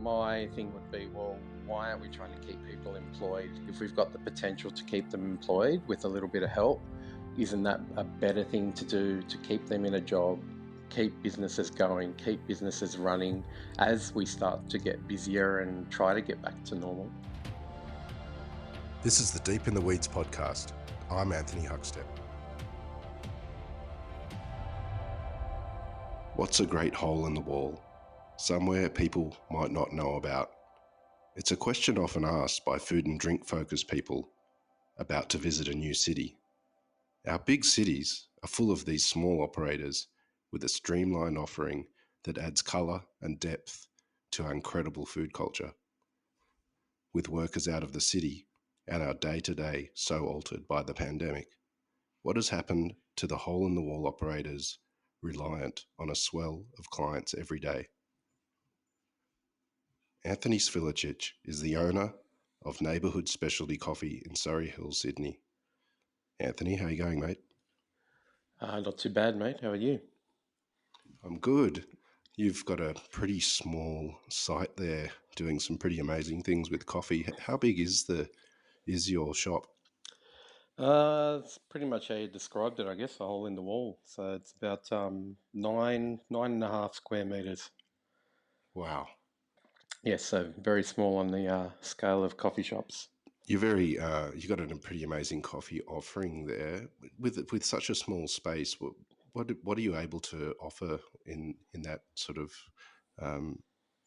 my thing would be, well, why aren't we trying to keep people employed? If we've got the potential to keep them employed with a little bit of help, isn't that a better thing to do to keep them in a job, keep businesses going, keep businesses running as we start to get busier and try to get back to normal? This is the Deep in the Weeds podcast. I'm Anthony Huckstep. What's a great hole in the wall? Somewhere people might not know about. It's a question often asked by food and drink focused people about to visit a new city. Our big cities are full of these small operators with a streamlined offering that adds colour and depth to our incredible food culture. With workers out of the city and our day-to-day so altered by the pandemic, what has happened to the hole-in-the-wall operators reliant on a swell of clients every day? Anthony Svilicich is the owner of Neighbourhood Specialty Coffee in Surrey Hills, Sydney. Anthony, how are you going, mate? Not too bad, mate. How are you? I'm good. You've got a pretty small site there doing some pretty amazing things with coffee. How big is your shop? It's pretty much how you described it, I guess, a hole in the wall. So it's about nine and a half square meters. Wow. Yes, so very small on the scale of coffee shops. You got a pretty amazing coffee offering there with such a small space. What are you able to offer in that sort of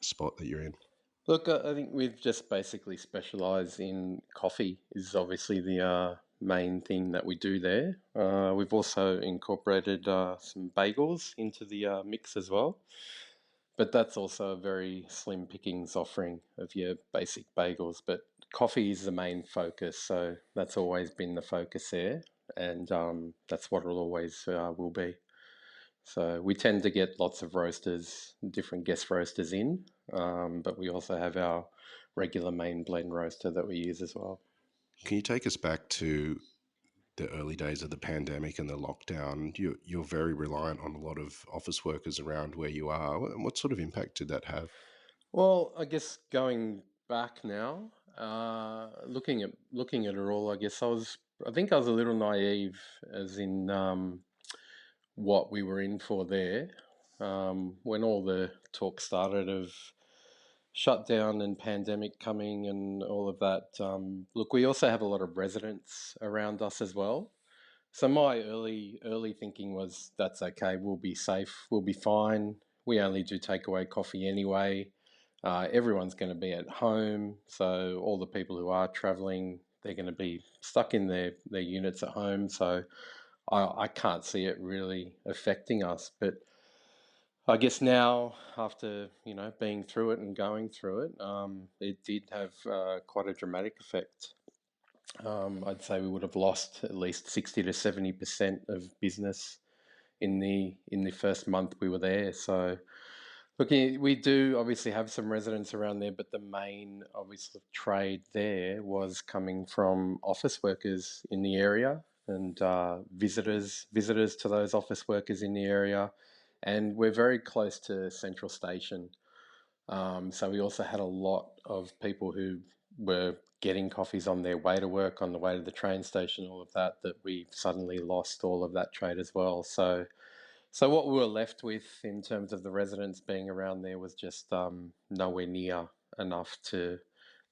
spot that you're in? Look, I think we've just basically specialised in coffee is obviously the main thing that we do there. We've also incorporated some bagels into the mix as well. But that's also a very slim pickings offering of your basic bagels. But coffee is the main focus, so that's always been the focus there, and that's what it always will be. So we tend to get lots of roasters, different guest roasters in, but we also have our regular main blend roaster that we use as well. Can you take us back to the early days of the pandemic and the lockdown? You're very reliant on a lot of office workers around where you are. What sort of impact did that have? Well, I guess going back now, looking at it all, I think I was a little naive, as in what we were in for there. When all the talk started of shutdown and pandemic coming and all of that, look, we also have a lot of residents around us as well. So my early thinking was that's okay. We'll be safe. We'll be fine. We only do takeaway coffee anyway. Everyone's going to be at home, so all the people who are travelling, they're going to be stuck in their units at home. So I can't see it really affecting us. But I guess now, after being through it and going through it, it did have quite a dramatic effect. I'd say we would have lost at least 60 to 70% of business in the first month we were there. So, look, we do obviously have some residents around there, but the main obviously trade there was coming from office workers in the area and visitors to those office workers in the area. And we're very close to Central Station. So we also had a lot of people who were getting coffees on their way to work, on the way to the train station, all of that, that we suddenly lost all of that trade as well. So what we were left with in terms of the residents being around there was just nowhere near enough to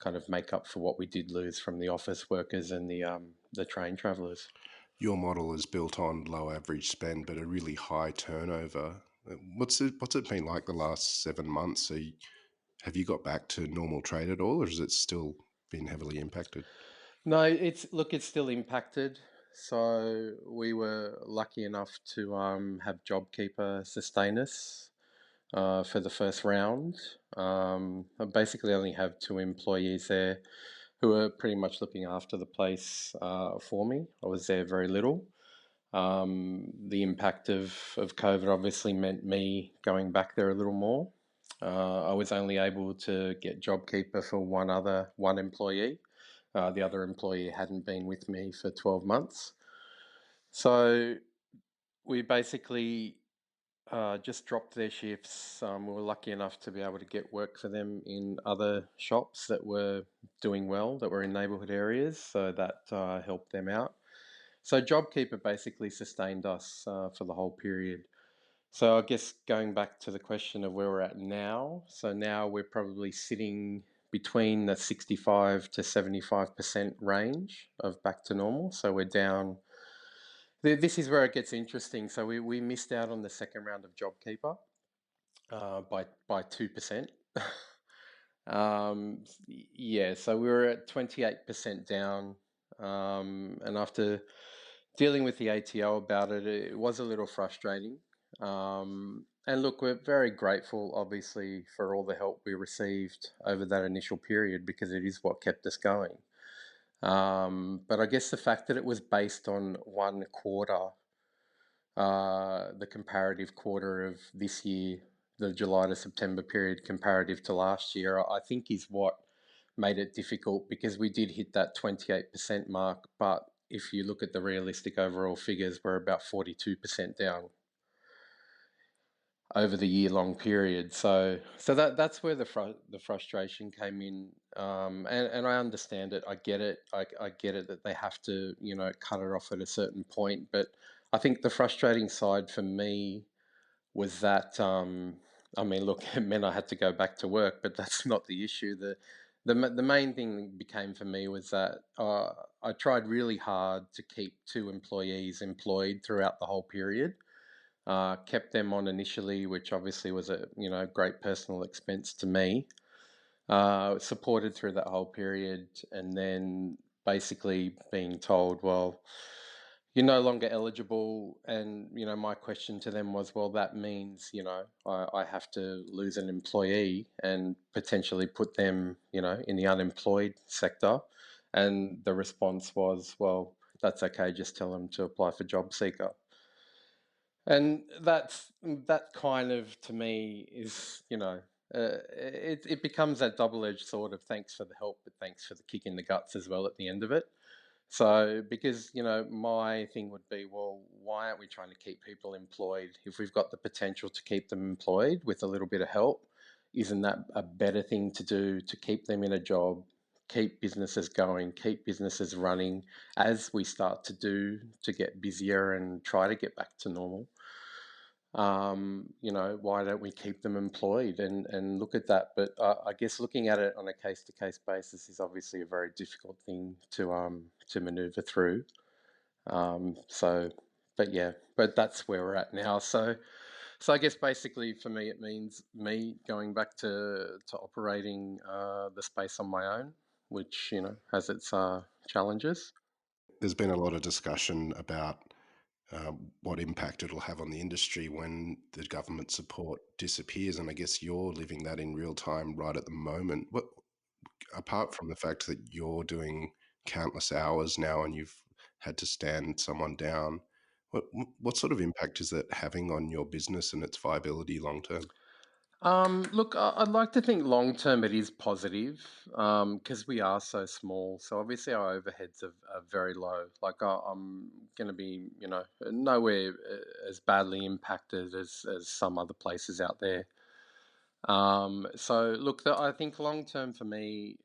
kind of make up for what we did lose from the office workers and the train travellers. Your model is built on low average spend, but a really high turnover. What's it been like the last 7 months? Have you got back to normal trade at all, or has it still been heavily impacted? No, it's still impacted. So we were lucky enough to have JobKeeper sustain us for the first round. I basically only have 2 employees there who are pretty much looking after the place for me. I was there very little. The impact of COVID obviously meant me going back there a little more. I was only able to get JobKeeper for one employee. The other employee hadn't been with me for 12 months. So we basically just dropped their shifts. We were lucky enough to be able to get work for them in other shops that were doing well, that were in neighbourhood areas, so that helped them out. So JobKeeper basically sustained us for the whole period. So I guess going back to the question of where we're at now, so now we're probably sitting between the 65 to 75% range of back to normal. So we're down. This is where it gets interesting. So we missed out on the second round of JobKeeper by 2%. Yeah, so we were at 28% down, and after dealing with the ATO about it, it was a little frustrating. And look, we're very grateful, obviously, for all the help we received over that initial period because it is what kept us going. But I guess the fact that it was based on one quarter, the comparative quarter of this year, the July to September period comparative to last year, I think is what made it difficult because we did hit that 28% mark. But if you look at the realistic overall figures, we're about 42% down over the year-long period. So that's where the frustration came in, and I understand it. I get it. I get it that they have to cut it off at a certain point. But I think the frustrating side for me was that I mean, look, it meant I had to go back to work, but that's not the issue. The main thing became for me was that I tried really hard to keep two employees employed throughout the whole period. Kept them on initially, which obviously was a great personal expense to me. Supported through that whole period, and then basically being told, well, you're no longer eligible. And my question to them was, well, that means I have to lose an employee and potentially put them in the unemployed sector. And the response was, well, that's okay, just tell them to apply for job seeker. And that kind of, to me, is it becomes that double-edged sword of thanks for the help, but thanks for the kick in the guts as well at the end of it. So because my thing would be, well, why aren't we trying to keep people employed if we've got the potential to keep them employed with a little bit of help? Isn't that a better thing to do, to keep them in a job, keep businesses going, keep businesses running as we start to get busier and try to get back to normal? Why don't we keep them employed and look at that? But I guess looking at it on a case-to-case basis is obviously a very difficult thing to maneuver through. So, but yeah, but that's where we're at now. So I guess basically for me, it means me going back to operating the space on my own, which has its challenges. There's been a lot of discussion about what impact it'll have on the industry when the government support disappears, and I guess you're living that in real time right at the moment. What, apart from the fact that you're doing countless hours now and you've had to stand someone down, what what sort of impact is that having on your business and its viability long term? Look, I'd like to think long term it is positive because we are so small. So obviously our overheads are very low. Like I'm going to be, nowhere as badly impacted as some other places out there. So look, I think long term for me,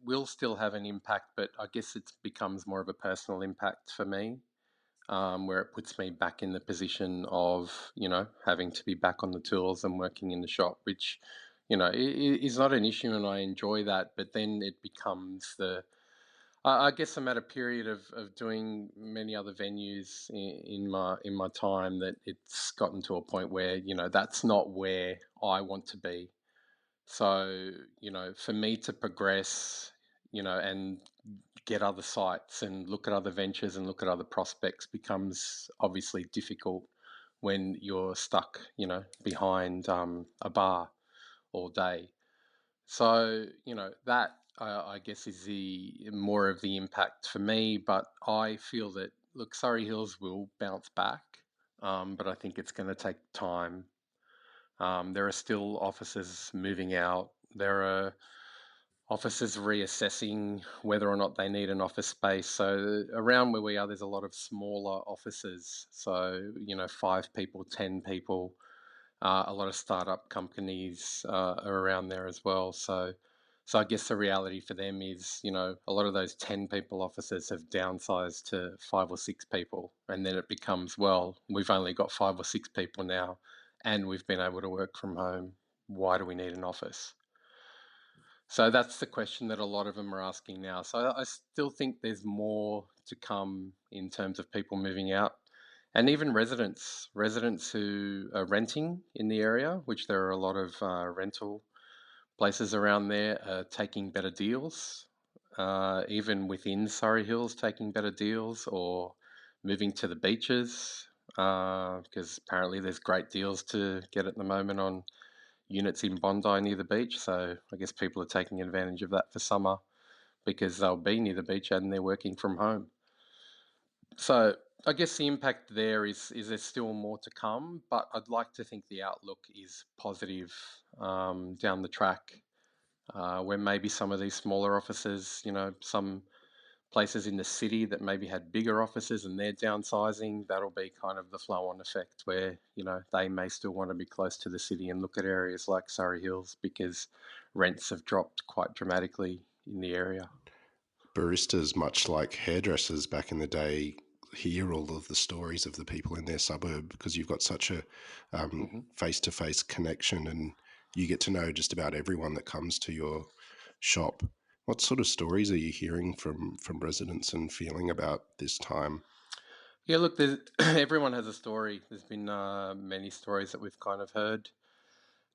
will still have an impact, but I guess it becomes more of a personal impact for me, where it puts me back in the position of, having to be back on the tools and working in the shop, which, is not an issue, and I enjoy that. But then it becomes I guess I'm at a period of doing many other venues in my time that it's gotten to a point where, that's not where I want to be. So, for me to progress, and get other sites and look at other ventures and look at other prospects becomes obviously difficult when you're stuck, behind a bar all day. So, that I guess is the more of the impact for me. But I feel that, look, Surrey Hills will bounce back, but I think it's going to take time. There are still offices moving out. There are offices reassessing whether or not they need an office space. So around where we are, there's a lot of smaller offices. So, 5 people, 10 people. A lot of startup companies are around there as well. So I guess the reality for them is, a lot of those 10 people offices have downsized to 5 or 6 people. And then it becomes, well, we've only got 5 or 6 people now and we've been able to work from home. Why do we need an office? So that's the question that a lot of them are asking now. So I still think there's more to come in terms of people moving out, and even residents who are renting in the area, which there are a lot of rental places around there, are taking better deals. Even within Surrey Hills, taking better deals or moving to the beaches, because apparently there's great deals to get at the moment on units in Bondi near the beach. So I guess people are taking advantage of that for summer because they'll be near the beach and they're working from home. So I guess the impact there is there's still more to come, but I'd like to think the outlook is positive down the track, where maybe some of these smaller offices, some places in the city that maybe had bigger offices and they're downsizing, that'll be kind of the flow-on effect where, they may still want to be close to the city and look at areas like Surrey Hills because rents have dropped quite dramatically in the area. Baristas, much like hairdressers back in the day, hear all of the stories of the people in their suburb because you've got such a hmm face-to-face connection, and you get to know just about everyone that comes to your shop. What sort of stories are you hearing from residents and feeling about this time? Yeah, look, everyone has a story. There's been many stories that we've kind of heard.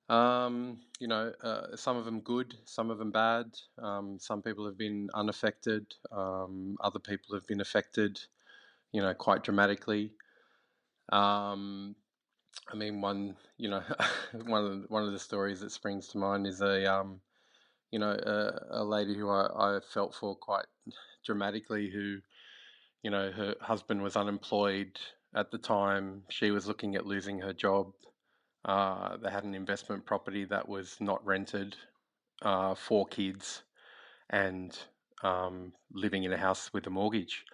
Some of them good, some of them bad. Some people have been unaffected. Other people have been affected, quite dramatically. Um, I mean, one of the stories that springs to mind is a lady who I felt for quite dramatically, who, her husband was unemployed at the time. She was looking at losing her job. They had an investment property that was not rented, 4 kids, and living in a house with a mortgage.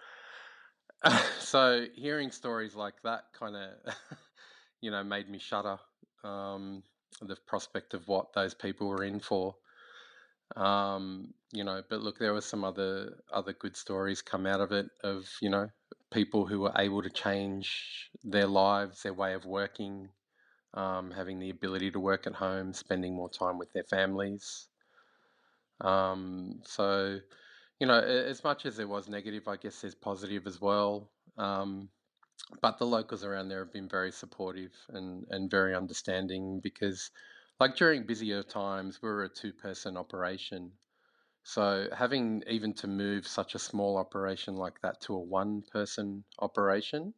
So hearing stories like that kind of, made me shudder. The prospect of what those people were in for. But look, there were some other good stories come out of it of, people who were able to change their lives, their way of working, having the ability to work at home, spending more time with their families. So, as much as there was negative, I guess there's positive as well. But the locals around there have been very supportive and very understanding because, like during busier times, we were a two-person operation. So having even to move such a small operation like that to a one-person operation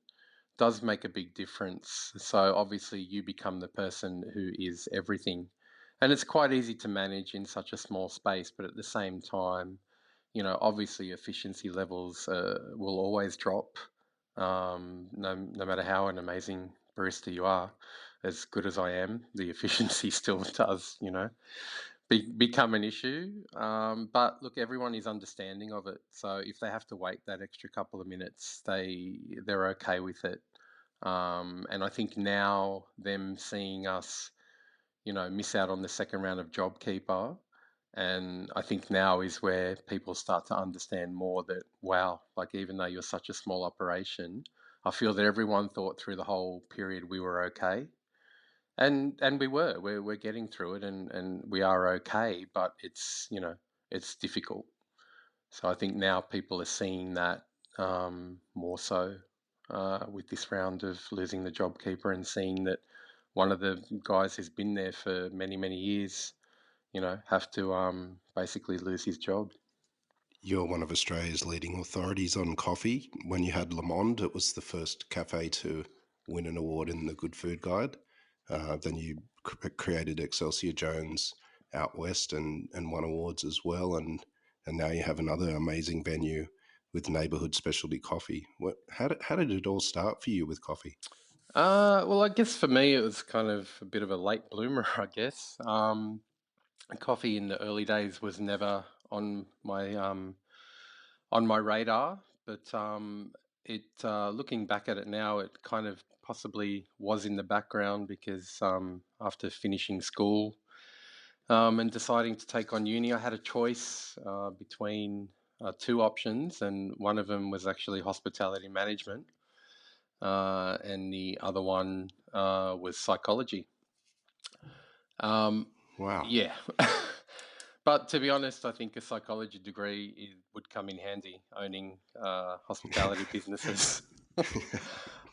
does make a big difference. So obviously you become the person who is everything. And it's quite easy to manage in such a small space, but at the same time, obviously efficiency levels will always drop. No matter how an amazing barista you are, as good as I am, the efficiency still does, become an issue. But look, everyone is understanding of it. So if they have to wait that extra couple of minutes, they're okay with it. And I think now them seeing us, miss out on the second round of JobKeeper, and I think now is where people start to understand more that, wow, like even though you're such a small operation, I feel that everyone thought through the whole period we were okay. And we were. We're getting through it and we are okay, but it's difficult. So I think now people are seeing that more so with this round of losing the JobKeeper and seeing that one of the guys who's been there for many, many years, have to basically lose his job. You're one of Australia's leading authorities on coffee. When you had Le Monde, it was the first cafe to win an award in the Good Food Guide. Then you created Excelsior Jones out west and won awards as well. And now you have another amazing venue with Neighbourhood Specialty Coffee. How did it all start for you with coffee? Well, I guess for me it was kind of a bit of a late bloomer, I guess. Coffee in the early days was never on my radar, but looking back at it now, it kind of possibly was in the background because after finishing school and deciding to take on uni, I had a choice between two options, and one of them was actually hospitality management, and the other one was psychology. Wow. Yeah. But to be honest, I think a psychology degree would come in handy owning hospitality businesses.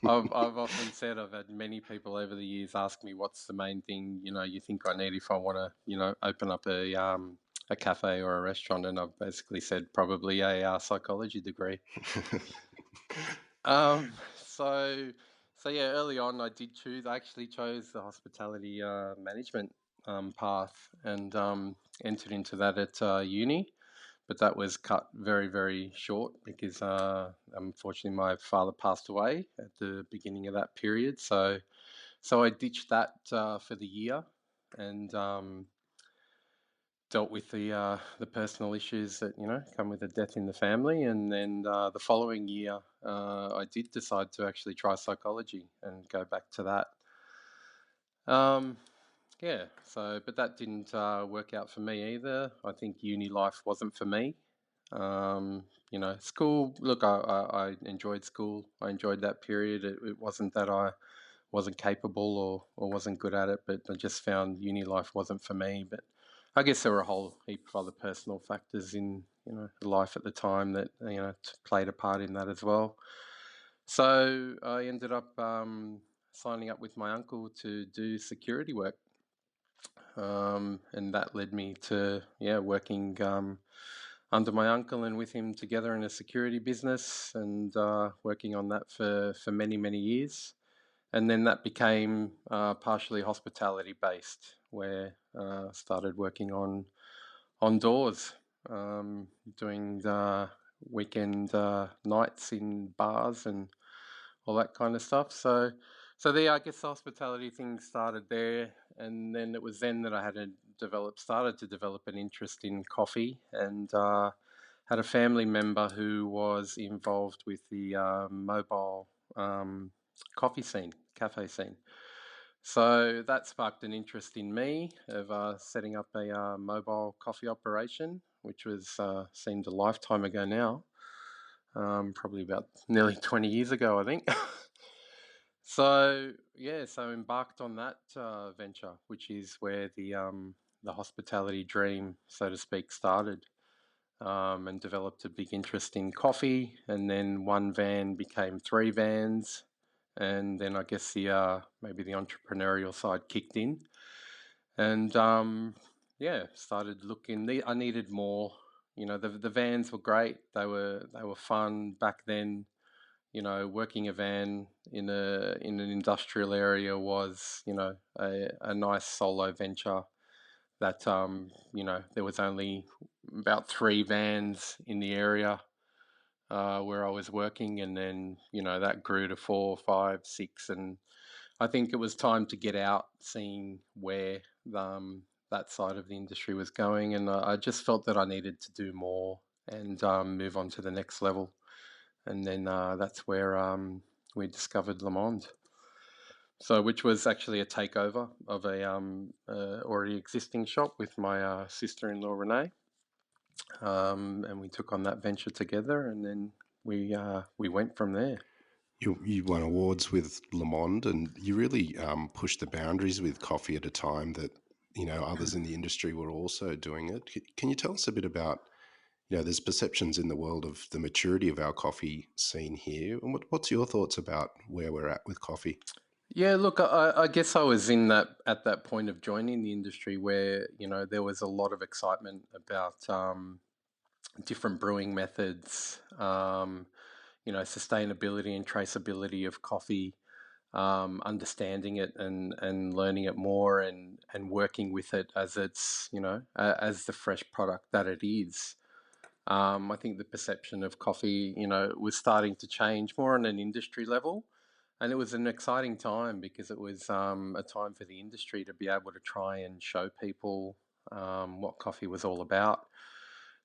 I've often said, I've had many people over the years ask me what's the main thing you think I need if I want to open up a cafe or a restaurant, and I've basically said probably a psychology degree. So yeah, early on I actually chose the hospitality management path, and entered into that at uni. But that was cut very, very short because unfortunately my father passed away at the beginning of that period. So I ditched that for the year, and dealt with the personal issues that come with a death in the family. And then the following year, I did decide to actually try psychology and go back to that. Yeah, but that didn't work out for me either. I think uni life wasn't for me. School, look, I enjoyed school. I enjoyed that period. It wasn't that I wasn't capable or wasn't good at it, but I just found uni life wasn't for me. But I guess there were a whole heap of other personal factors in, life at the time that, played a part in that as well. So I ended up signing up with my uncle to do security work. And that led me to, working under my uncle and with him together in a security business, and working on that for many, many years. And then that became partially hospitality based, where I started working on doors, doing the weekend nights in bars and all that kind of stuff. So I guess the hospitality thing started there, and then it was then that I started to develop an interest in coffee, and had a family member who was involved with the mobile coffee scene, cafe scene. So that sparked an interest in me of setting up a mobile coffee operation, which was seemed a lifetime ago now, probably about nearly 20 years ago, I think. So embarked on that venture, which is where the hospitality dream, so to speak, started, and developed a big interest in coffee. And then one van became three vans, and then I guess the maybe the entrepreneurial side kicked in, and started looking. I needed more. The vans were great. They were fun back then. Working a van in an industrial area was, a nice solo venture. That there was only about three vans in the area where I was working, and then that grew to four, five, six, and I think it was time to get out, seeing where that side of the industry was going, and I just felt that I needed to do more and move on to the next level. And then that's where we discovered Le Monde. So, which was actually a takeover of a already existing shop with my sister-in-law Renee, and we took on that venture together, and then we went from there. You won awards with Le Monde, and you really pushed the boundaries with coffee at a time that others in the industry were also doing it. Can you tell us a bit about there's perceptions in the world of the maturity of our coffee scene here, and what's your thoughts about where we're at with coffee? Yeah, look, I guess I was in that at that point of joining the industry where there was a lot of excitement about different brewing methods, sustainability and traceability of coffee, understanding it and learning it more, and working with it as it's as the fresh product that it is. I think the perception of coffee, was starting to change more on an industry level. And it was an exciting time because it was a time for the industry to be able to try and show people what coffee was all about,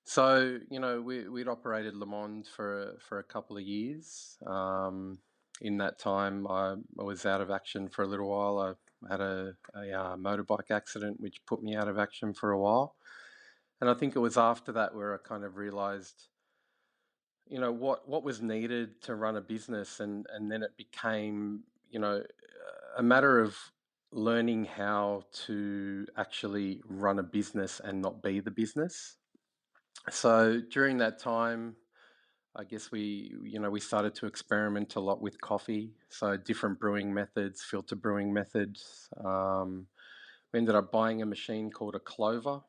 So, we'd operated Le Monde for a couple of years. In that time, I was out of action for a little while. I had a motorbike accident, which put me out of action for a while. And I think it was after that where I kind of realized, what was needed to run a business, and then it became, a matter of learning how to actually run a business and not be the business. So during that time, I guess we started to experiment a lot with coffee. So different brewing methods, filter brewing methods. We ended up buying a machine called a clover,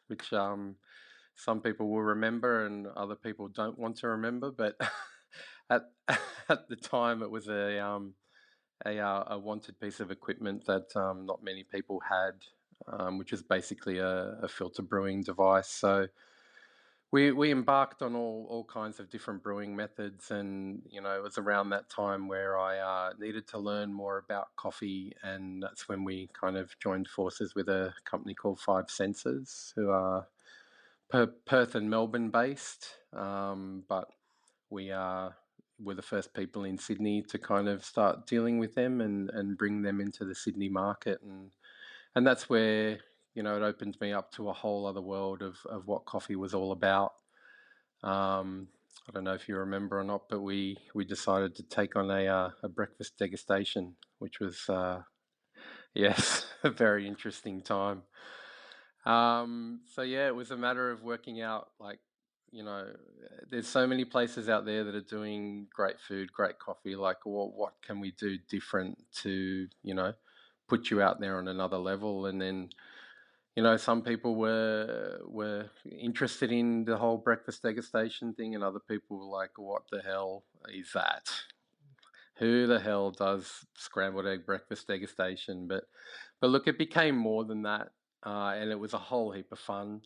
which some people will remember and other people don't want to remember. But at at the time, it was a wanted piece of equipment that not many people had, which is basically a filter brewing device. So we embarked on all kinds of different brewing methods, and it was around that time where I needed to learn more about coffee, and that's when we kind of joined forces with a company called Five Senses, who are Perth and Melbourne based, but we were the first people in Sydney to kind of start dealing with them and bring them into the Sydney market, and that's where it opened me up to a whole other world of what coffee was all about. I don't know if you remember or not, but we decided to take on a breakfast degustation, which was yes, a very interesting time. So yeah, it was a matter of working out, like, you know, there's so many places out there that are doing great food, great coffee. Like, well, what can we do different to, put you out there on another level? And then, some people were interested in the whole breakfast degustation thing, and other people were like, "What the hell is that? Who the hell does scrambled egg breakfast degustation?" But look, it became more than that, and it was a whole heap of fun.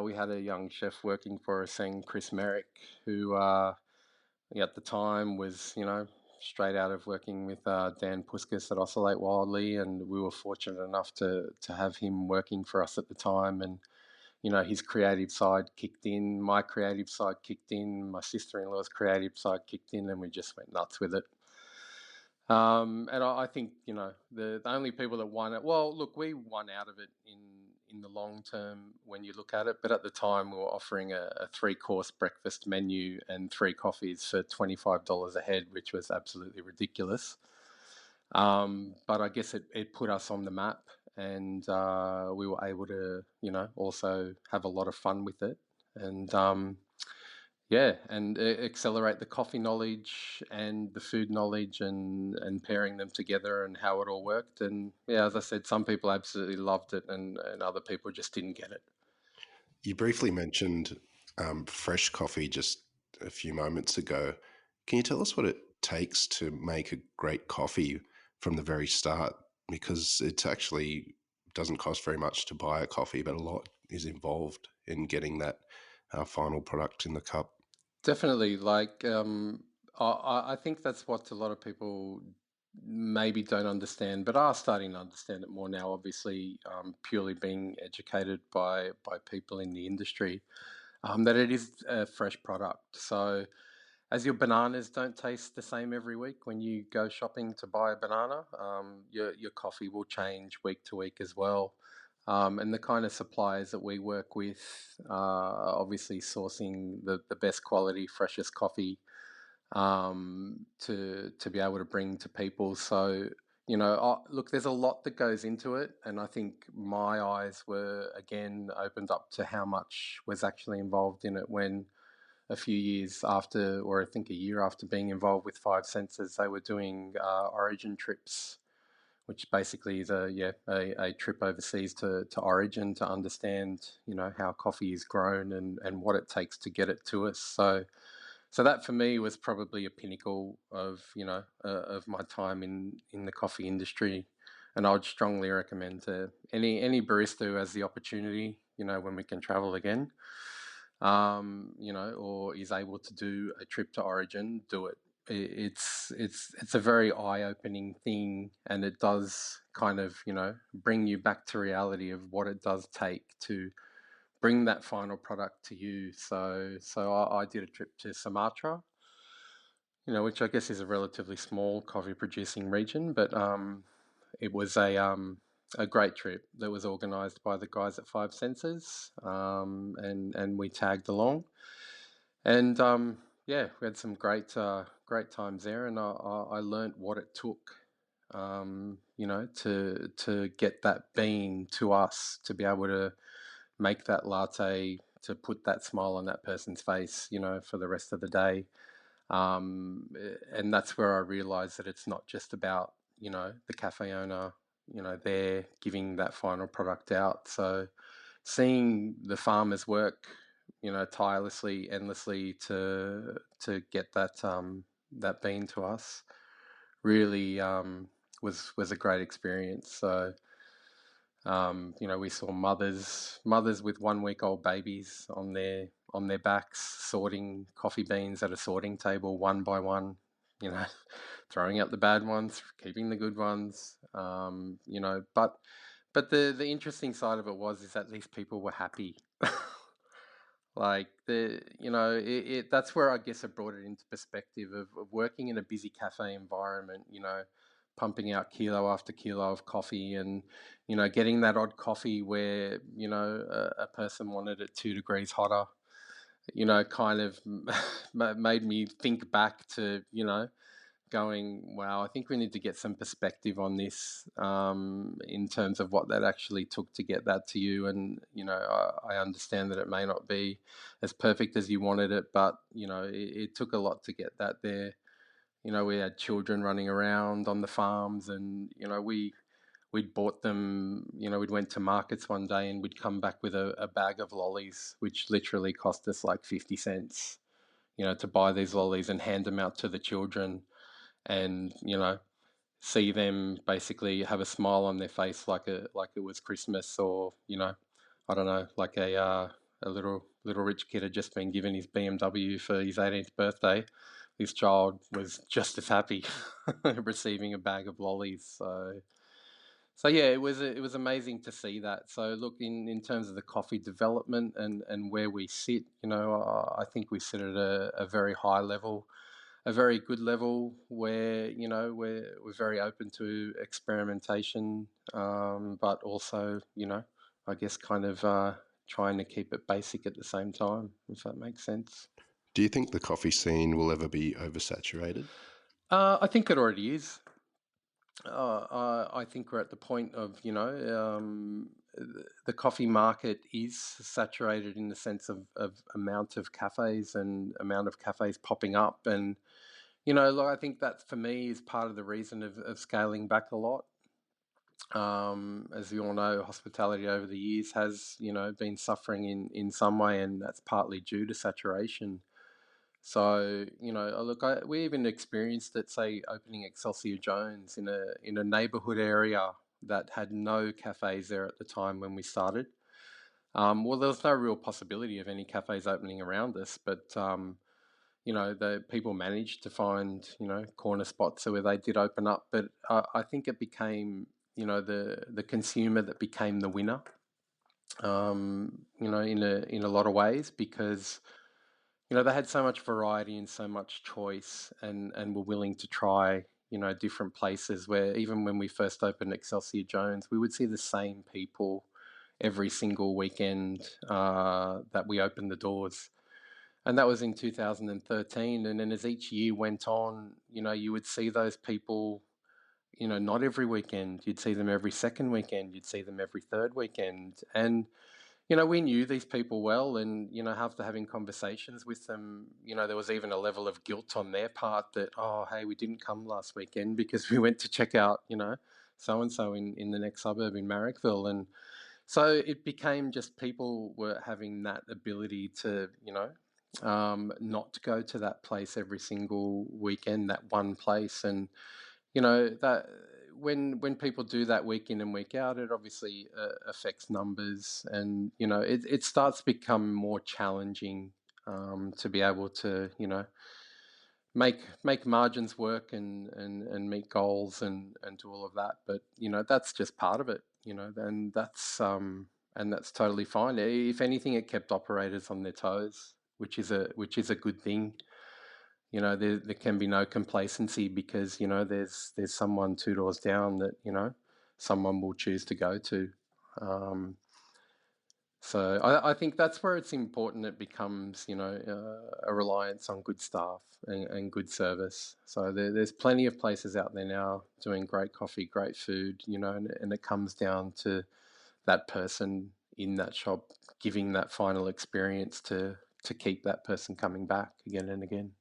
We had a young chef working for us, saying Chris Merrick, who at the time was, straight out of working with Dan Puskas at Oscillate Wildly, and we were fortunate enough to have him working for us at the time. And his creative side kicked in, my creative side kicked in, my sister-in-law's creative side kicked in, and we just went nuts with it. And I think the only people that won it. Well, look, we won out of it in the long term when you look at it. But at the time, we were offering a 3-course breakfast menu and 3 coffees for $25 a head, which was absolutely ridiculous. But I guess it put us on the map, and we were able to also have a lot of fun with it, and yeah, and accelerate the coffee knowledge and the food knowledge, and pairing them together and how it all worked. And yeah, as I said, some people absolutely loved it, and other people just didn't get it. You briefly mentioned fresh coffee just a few moments ago. Can you tell us what it takes to make a great coffee from the very start? Because it actually doesn't cost very much to buy a coffee, but a lot is involved in getting that final product in the cup. Definitely, like I think that's what a lot of people maybe don't understand, but are starting to understand it more now. Obviously, purely being educated by people in the industry, that it is a fresh product. So, as your bananas don't taste the same every week when you go shopping to buy a banana, your coffee will change week to week as well. And the kind of suppliers that we work with are obviously sourcing the best quality, freshest coffee, to be able to bring to people. So, look, there's a lot that goes into it, and I think my eyes were again opened up to how much was actually involved in it when a few years after, or I think a year after being involved with Five Senses, they were doing origin trips, which basically is a trip overseas to origin to understand how coffee is grown and what it takes to get it to us. So that for me was probably a pinnacle of my time in the coffee industry, and I would strongly recommend to any barista who has the opportunity, when we can travel again, or is able to do a trip to Origin, do it. It's a very eye-opening thing, and it does kind of bring you back to reality of what it does take to bring that final product to you. So I did a trip to Sumatra, which I guess is a relatively small coffee producing region, but it was a great trip that was organised by the guys at Five Senses, and we tagged along, and yeah, we had some great times there, and I learnt what it took, to get that bean to us to be able to make that latte, to put that smile on that person's face, for the rest of the day. And that's where I realized that it's not just about, the cafe owner, they're giving that final product out. So seeing the farmers work, tirelessly, endlessly to get that bean to us really was a great experience. So we saw mothers with 1 week old babies on their backs, sorting coffee beans at a sorting table one by one, throwing out the bad ones, keeping the good ones. But the interesting side of it is that these people were happy. Like that's where I guess it brought it into perspective of working in a busy cafe environment, pumping out kilo after kilo of coffee, and getting that odd coffee where a person wanted it 2 degrees hotter, kind of made me think back to going, wow, I think we need to get some perspective on this, in terms of what that actually took to get that to you. And, I understand that it may not be as perfect as you wanted it, but, it took a lot to get that there. We had children running around on the farms, and, we'd bought them, we'd went to markets one day and we'd come back with a bag of lollies, which literally cost us like 50 cents, to buy these lollies and hand them out to the children, and see them basically have a smile on their face like it was Christmas, or I don't know, like a little rich kid had just been given his BMW for his 18th birthday. This child was just as happy receiving a bag of lollies. So yeah, it was amazing to see that. So look, in terms of the coffee development and where we sit, I think we sit at a very high level, a very good level, where we're very open to experimentation, but also I guess kind of trying to keep it basic at the same time, if that makes sense. Do you think the coffee scene will ever be oversaturated? I think it already is. I think we're at the point of, the coffee market is saturated in the sense of amount of cafes and amount of cafes popping up. And, like, I think that for me is part of the reason of scaling back a lot. As we all know, hospitality over the years has, been suffering in some way, and that's partly due to saturation. So look, we even experienced it, say, opening Excelsior Jones in a neighbourhood area that had no cafes there at the time when we started. Well, there was no real possibility of any cafes opening around us, but the people managed to find corner spots where they did open up. But I think it became the consumer that became the winner. In a lot of ways, because they had so much variety and so much choice, and were willing to try, different places, where even when we first opened Excelsior Jones, we would see the same people every single weekend that we opened the doors. And that was in 2013. And then as each year went on, you would see those people, not every weekend. You'd see them every second weekend. You'd see them every third weekend. And we knew these people well, and after having conversations with them, there was even a level of guilt on their part that, oh, hey, we didn't come last weekend because we went to check out, so and so in the next suburb in Marrickville. And so it became just people were having that ability to, not go to that place every single weekend, that one place. And that when people do that week in and week out, it obviously affects numbers, and it starts to become more challenging, to be able to make margins work, and meet goals, and do all of that. But that's just part of it, and that's and that's totally fine. If anything, it kept operators on their toes, which is a good thing. There can be no complacency because there's someone two doors down that someone will choose to go to. Um, so I think that's where it's important. It becomes a reliance on good staff and good service. So there's plenty of places out there now doing great coffee, great food, and it comes down to that person in that shop giving that final experience to keep that person coming back again and again.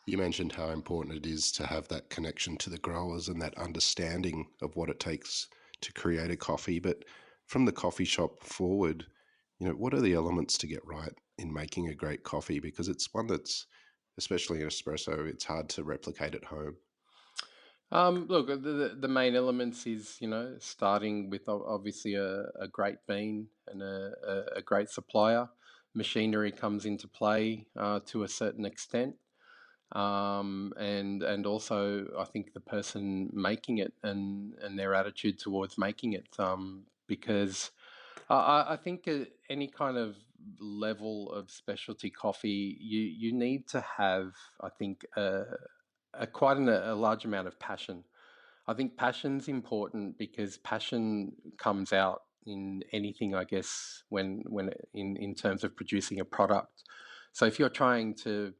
You mentioned how important it is to have that connection to the growers and that understanding of what it takes to create a coffee. But from the coffee shop forward, what are the elements to get right in making a great coffee? Because it's one that's, especially in espresso, it's hard to replicate at home. Look, the main elements is starting with obviously a great bean and a great supplier. Machinery comes into play to a certain extent, and also I think the person making it and their attitude towards making it, because I think any kind of level of specialty coffee, you need to have, I think, a large amount of passion. I think passion's important because passion comes out in anything, I guess, when in terms of producing a product. So if you're trying to,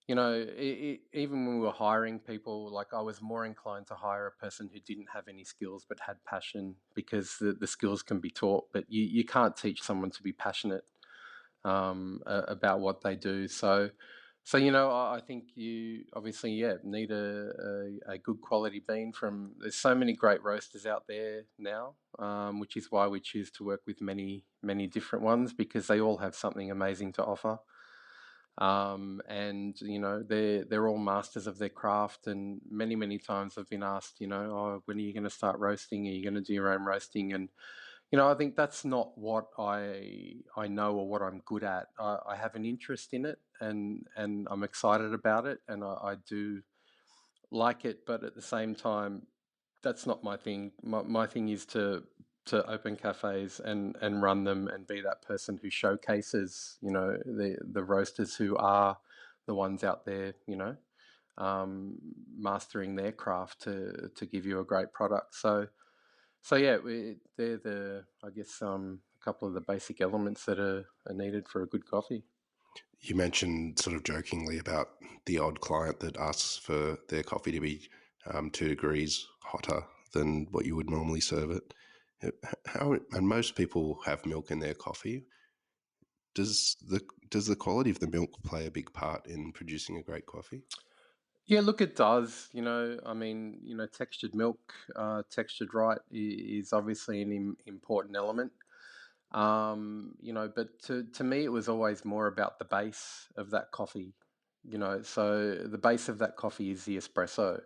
even when we were hiring people, like I was more inclined to hire a person who didn't have any skills but had passion, because the skills can be taught, but you can't teach someone to be passionate about what they do. So I think you obviously need a good quality bean from. There's so many great roasters out there now, which is why we choose to work with many different ones, because they all have something amazing to offer. And they're all masters of their craft, and many times I've been asked, oh, when are you going to start roasting? Are you going to do your own roasting? And I think that's not what I know or what I'm good at. I have an interest in it, and I'm excited about it, and I do like it. But at the same time, that's not my thing. My thing is to open cafes and run them and be that person who showcases, the roasters who are the ones out there, mastering their craft to give you a great product. So yeah, they're I guess, a couple of the basic elements that are needed for a good coffee. You mentioned sort of jokingly about the odd client that asks for their coffee to be 2 degrees hotter than what you would normally serve it. And most people have milk in their coffee. Does the quality of the milk play a big part in producing a great coffee? Yeah, look, it does. I mean, textured milk, textured right, is obviously an important element. But to me, it was always more about the base of that coffee. So the base of that coffee is the espresso.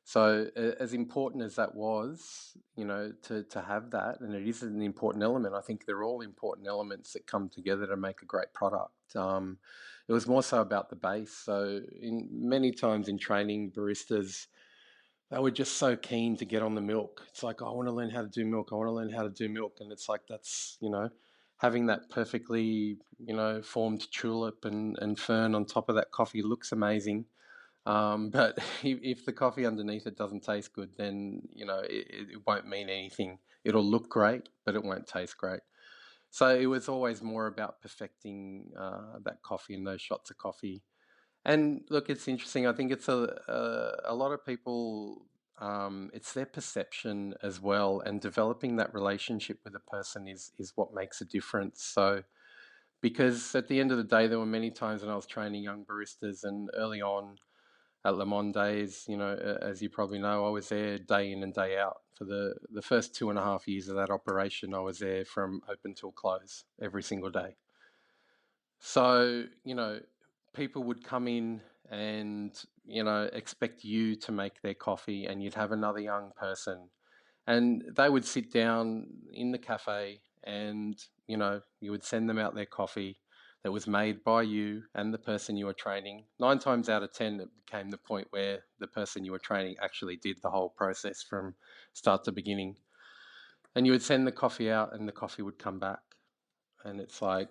So as important as that was, to have that, and it is an important element. I think they're all important elements that come together to make a great product. It was more so about the base. So in many times in training, baristas, they were just so keen to get on the milk. It's like, oh, I want to learn how to do milk. I want to learn how to do milk, and it's like that's having that perfectly formed tulip and fern on top of that coffee looks amazing. But if the coffee underneath it doesn't taste good, then it won't mean anything. It'll look great, but it won't taste great. So it was always more about perfecting that coffee and those shots of coffee. And look, it's interesting. I think it's a lot of people. It's their perception as well, and developing that relationship with a person is what makes a difference. So because at the end of the day, there were many times when I was training young baristas, and early on at Le Monde days, as you probably know, I was there day in and day out. For the first 2.5 years of that operation, I was there from open till close every single day. So, people would come in and, expect you to make their coffee, and you'd have another young person, and they would sit down in the cafe, and, you would send them out their coffee that was made by you and the person you were training. 9 times out of 10, it became the point where the person you were training actually did the whole process from start to beginning. And you would send the coffee out and the coffee would come back. and it's like,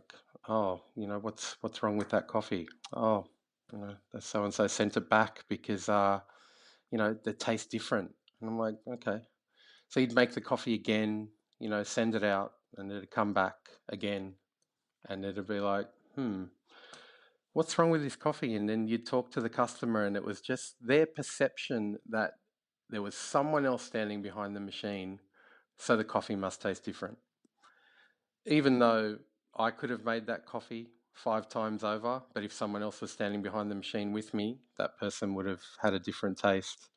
oh, what's wrong with that coffee? Oh, the so and so sent it back because they taste different. And I'm like, okay. So you'd make the coffee again, send it out, and it'd come back again, and it'd be like, what's wrong with this coffee? And then you'd talk to the customer, and it was just their perception that there was someone else standing behind the machine, so the coffee must taste different. Even though I could have made that coffee 5 times over, but if someone else was standing behind the machine with me, that person would have had a different taste.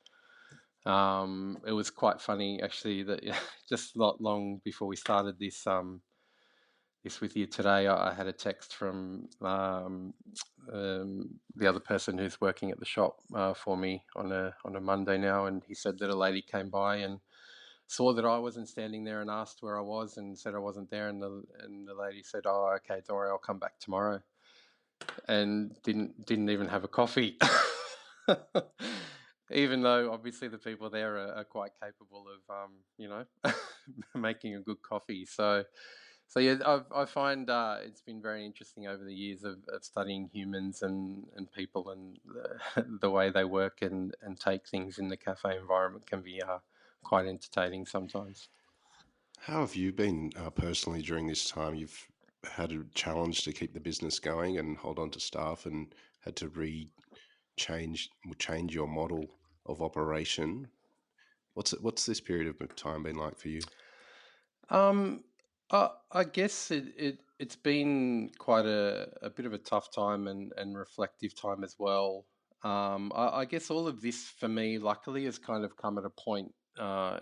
It was quite funny actually that just not long before we started this with you today, I had a text from the other person who's working at the shop for me on a Monday now, and he said that a lady came by and saw that I wasn't standing there and asked where I was and said I wasn't there, and the lady said, "Oh, okay, don't worry, I'll come back tomorrow," and didn't even have a coffee. Even though obviously the people there are quite capable of making a good coffee. So yeah, I find it's been very interesting over the years of studying humans and people, and the way they work and take things in the cafe environment can be quite entertaining sometimes. How have you been personally during this time? You've had a challenge to keep the business going and hold on to staff, and had to change your model of operation. What's this period of time been like for you? Um, I guess it's been quite a bit of a tough time and reflective time as well. I guess all of this for me, luckily, has kind of come at a point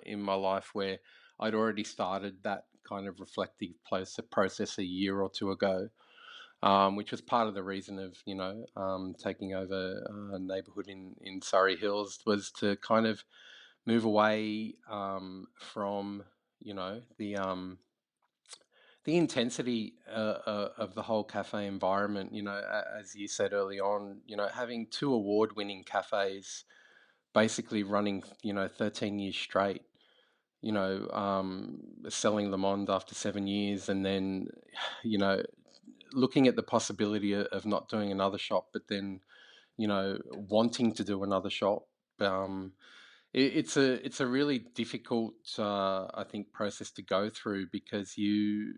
in my life where I'd already started that kind of reflective process a year or two ago, which was part of the reason of taking over a neighbourhood in Surrey Hills, was to kind of move away from the intensity of the whole cafe environment. As you said early on, having two award-winning cafes basically running 13 years straight, selling Le Monde after 7 years, and then you know looking at the possibility of not doing another shop, but then wanting to do another shop. um, it's a really difficult, I think, process to go through, because you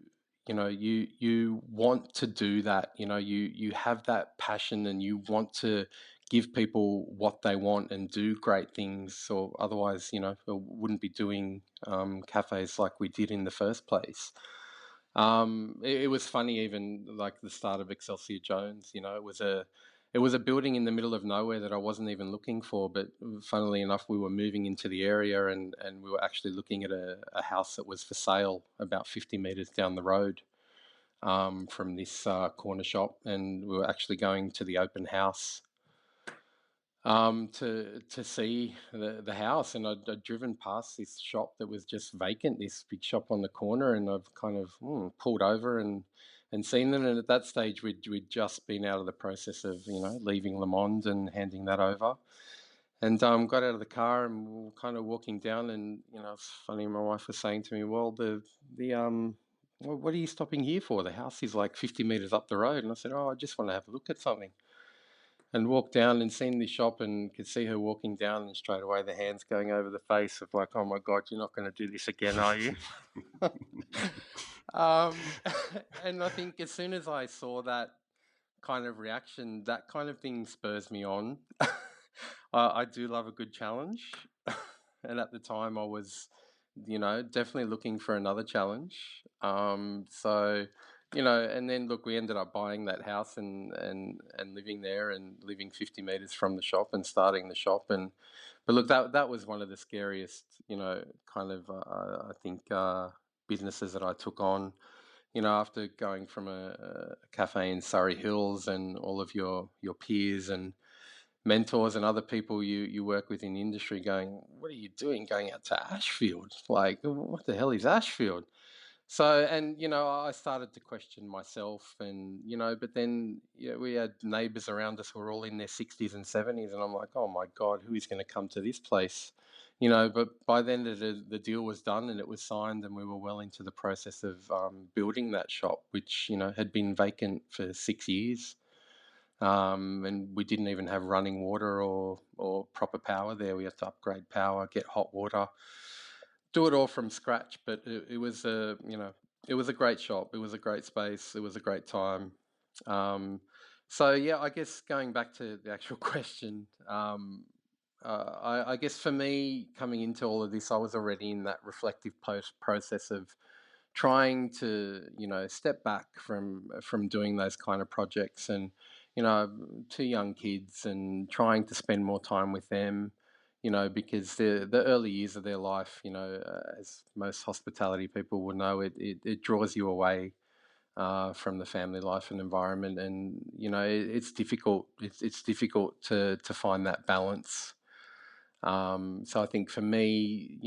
want to do that. You have that passion, and you want to give people what they want and do great things, or otherwise, we wouldn't be doing cafes like we did in the first place. It was funny, even like the start of Excelsior Jones. It was a building in the middle of nowhere that I wasn't even looking for. But funnily enough, we were moving into the area, and we were actually looking at a house that was for sale about 50 meters down the road from this corner shop, and we were actually going to the open house to see the house. And I'd driven past this shop that was just vacant, this big shop on the corner, and I've kind of pulled over and seen them. And at that stage, we'd just been out of the process of leaving Le Monde and handing that over, and got out of the car, and we were kind of walking down. And it's funny, my wife was saying to me, "Well, the what are you stopping here for? The house is like 50 meters up the road." And I said, "Oh, I just want to have a look at something." And walked down and seen the shop, and could see her walking down, and straight away the hands going over the face of like, "Oh my God, you're not going to do this again, are you?" um, and I think as soon as I saw that kind of reaction, that kind of thing spurs me on. I do love a good challenge. And at the time I was, definitely looking for another challenge. And then look, we ended up buying that house and living there, and living 50 meters from the shop, and starting the shop. But look, that was one of the scariest, kind of, I think, businesses that I took on. After going from a cafe in Surrey Hills, and all of your peers and mentors and other people you work with in the industry going, "What are you doing going out to Ashfield? Like, what the hell is Ashfield?" So, and I started to question myself, and but then we had neighbours around us who were all in their 60s and 70s, and I'm like, "Oh my God, who is going to come to this place? but by then the deal was done and it was signed, and we were well into the process of building that shop, which had been vacant for 6 years. And we didn't even have running water or proper power there. We had to upgrade power, get hot water, do it all from scratch. But it was it was a great shop. It was a great space. It was a great time. So yeah, I guess going back to the actual question, I guess for me coming into all of this, I was already in that reflective process of trying to step back from doing those kind of projects, and two young kids, and trying to spend more time with them, because the early years of their life, as most hospitality people will know, it draws you away from the family life and environment, and it's difficult. It's difficult to find that balance. So I think for me,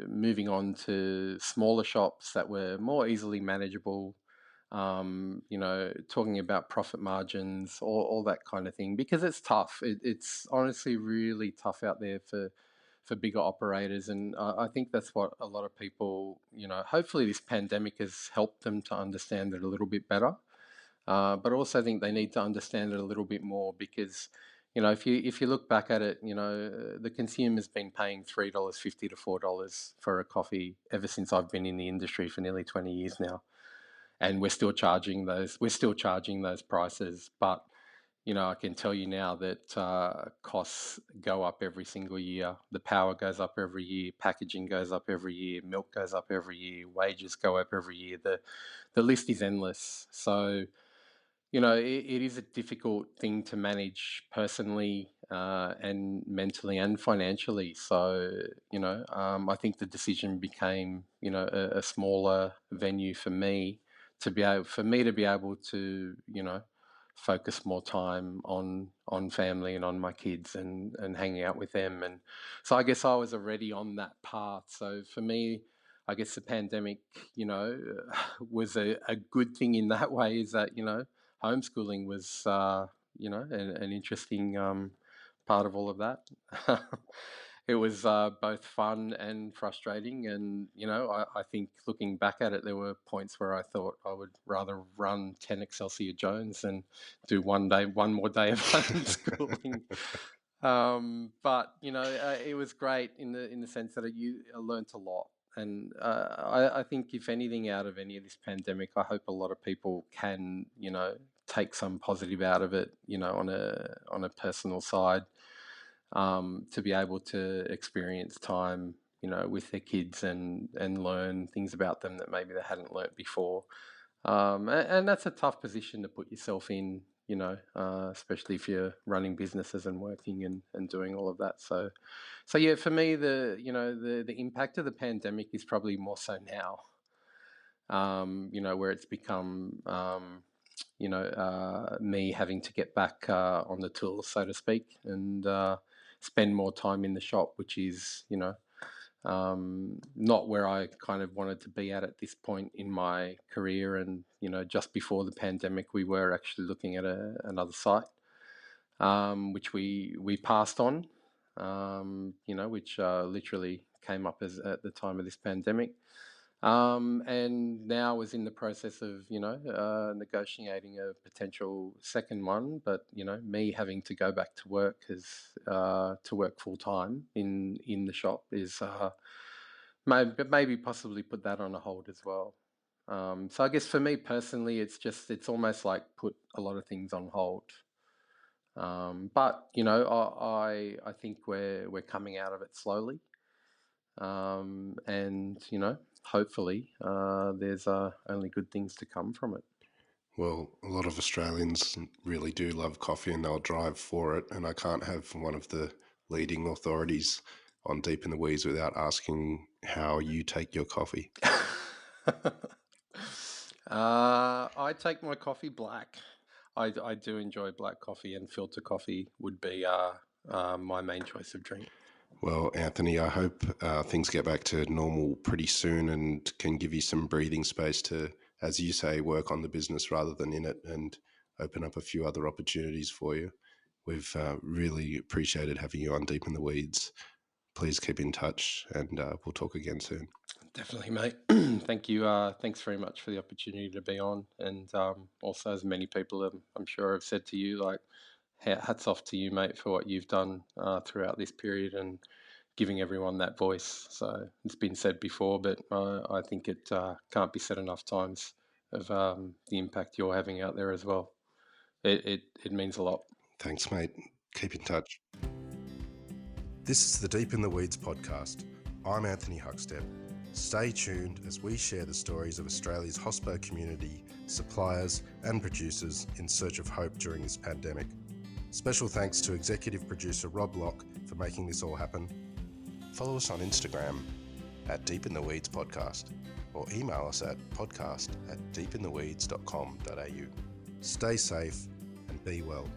moving on to smaller shops that were more easily manageable, talking about profit margins, all that kind of thing, because it's tough. It's honestly really tough out there for bigger operators, and I think that's what a lot of people, hopefully this pandemic has helped them to understand it a little bit better. But also I think they need to understand it a little bit more, because if you look back at it, the consumer's been paying $3.50 to $4 for a coffee ever since I've been in the industry for nearly 20 years now, and we're still charging those prices. But I can tell you now that costs go up every single year. The power goes up every year, packaging goes up every year, milk goes up every year, wages go up every year. The list is endless. So it is a difficult thing to manage personally, and mentally and financially. So, I think the decision became, a smaller venue for me to be able to, focus more time on family and on my kids, and hanging out with them. And so I guess I was already on that path. So for me, I guess the pandemic, was a good thing in that way, is that, homeschooling was, an interesting part of all of that. It was both fun and frustrating, and I think looking back at it, there were points where I thought I would rather run 10 Excelsior Jones and do one more day of homeschooling. But it was great in the sense that I learned a lot, and I think if anything out of any of this pandemic, I hope a lot of people can take some positive out of it, on a personal side, to be able to experience time, with their kids, and learn things about them that maybe they hadn't learnt before. And that's a tough position to put yourself in, especially if you're running businesses and working, and doing all of that. So yeah, for me, the impact of the pandemic is probably more so now, where it's become, me having to get back on the tools, so to speak, and spend more time in the shop, which is, not where I kind of wanted to be at this point in my career. And just before the pandemic, we were actually looking at another site, which we passed on, which literally came up at the time of this pandemic. And now was in the process of, negotiating a potential second one. But, me having to go back to work, to work full time in the shop is, maybe possibly put that on a hold as well. So I guess for me personally, it's almost like put a lot of things on hold. But, I think we're coming out of it slowly. And hopefully there's only good things to come from it. Well, a lot of Australians really do love coffee and they'll drive for it. And I can't have one of the leading authorities on Deep in the Weeds without asking how you take your coffee. I take my coffee black. I do enjoy black coffee, and filter coffee would be my main choice of drink. Well, Anthony, I hope things get back to normal pretty soon and can give you some breathing space to, as you say, work on the business rather than in it, and open up a few other opportunities for you. We've really appreciated having you on Deep in the Weeds. Please keep in touch, and we'll talk again soon. Definitely, mate. Thank you. Thanks very much for the opportunity to be on, and also as many people I'm sure have said to you, like, hats off to you, mate, for what you've done throughout this period and giving everyone that voice. So it's been said before, but I think it can't be said enough times of the impact you're having out there as well. It means a lot. Thanks, mate. Keep in touch. This is the Deep in the Weeds podcast. I'm Anthony Huckstep. Stay tuned as we share the stories of Australia's hospo community, suppliers and producers in search of hope during this pandemic. Special thanks to executive producer Rob Locke for making this all happen. Follow us on Instagram at Deep in the Weeds Podcast, or email us at podcast@deepintheweeds.com.au. Stay safe and be well.